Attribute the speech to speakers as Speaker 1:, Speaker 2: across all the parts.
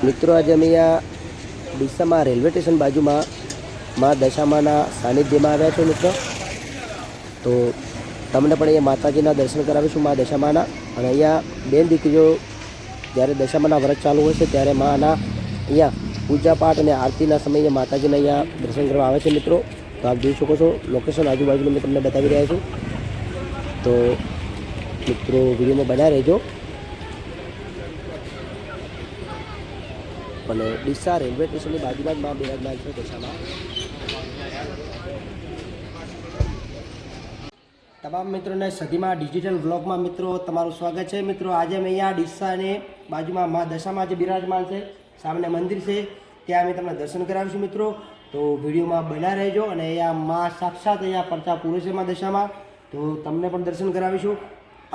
Speaker 1: મિત્રો આજે અમે અહીંયા ડીસામાં રેલવે સ્ટેશન બાજુમાં મા દશામાના સાનિધ્યમાં આવ્યા છે મિત્રો. તો તમને પણ અહીંયા માતાજીના દર્શન કરાવીશું મા દશામાના. અને અહીંયા બેન દીકરીઓ જ્યારે દશામાના વ્રત ચાલુ હોય છે ત્યારે માના અહીંયા પૂજાપાઠ અને આરતીના સમયે માતાજીના અહીંયા દર્શન કરવા આવે છે મિત્રો. તો આપ જોઈ શકો છો લોકેશન આજુબાજુનું મેં તમને બતાવી રહ્યા છું. તો મિત્રો વિડીયોમાં બન્યા રહેજો. અને ડીસા રેલવે સ્ટેશનની બાજુમાં જ માં બિરાજમાન છે દશામાં. તમામ મિત્રોને સદીમાં ડિજિટલ બ્લોગમાં મિત્રો તમારું સ્વાગત છે. મિત્રો આજે અમે અહીંયા ડીસાને બાજુમાં મા દશામાં જે બિરાજમાન છે, સામે મંદિર છે, ત્યાં અમે તમને દર્શન કરાવીશું મિત્રો. તો વિડીયોમાં બન્યા રહેજો. અને અહીંયા મા સાક્ષાત અહીંયા પરચા પૂરે છે મા દશામાં. તો તમને પણ દર્શન કરાવીશું.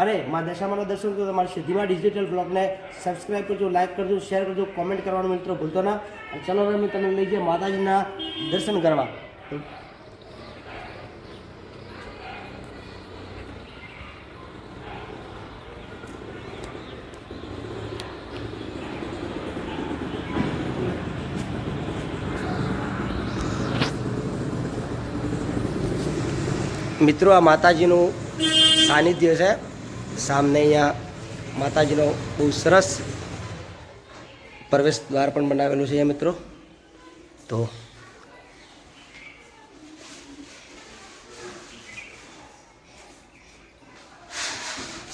Speaker 1: અને મા દશામાના દર્શન કરો તમારી સિદ્ધિમાં ડિજિટલ બ્લોગને સબસ્ક્રાઈબ કરજો, લાઇક કરજો, શેર કરજો, કોમેન્ટ કરવાનું મિત્રો ભૂલતો ના. અને ચલો અમે તમને લઈ જઈએ માતાજીના દર્શન કરવા. મિત્રો આ માતાજીનું સાનિધ્ય છે. સામને અહીંયા માતાજીનો બહુ સરસ પ્રવેશ દ્વાર પણ બનાવેલું છે અહીંયા મિત્રો. તો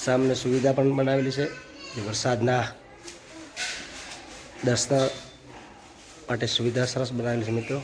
Speaker 1: સામને સુવિધા પણ બનાવેલી છે. વરસાદના દર્શન માટે સુવિધા સરસ બનાવેલી છે મિત્રો.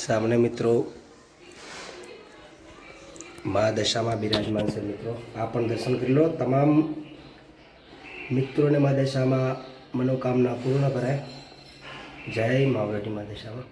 Speaker 1: સામને મિત્રો મા દશામાં બિરાજમાન છે મિત્રો. આ પણ દર્શન કરી લો. તમામ મિત્રોને મા દશામાં મનોકામના પૂર્ણ કરાય. જય માવલટી મા દશામાં.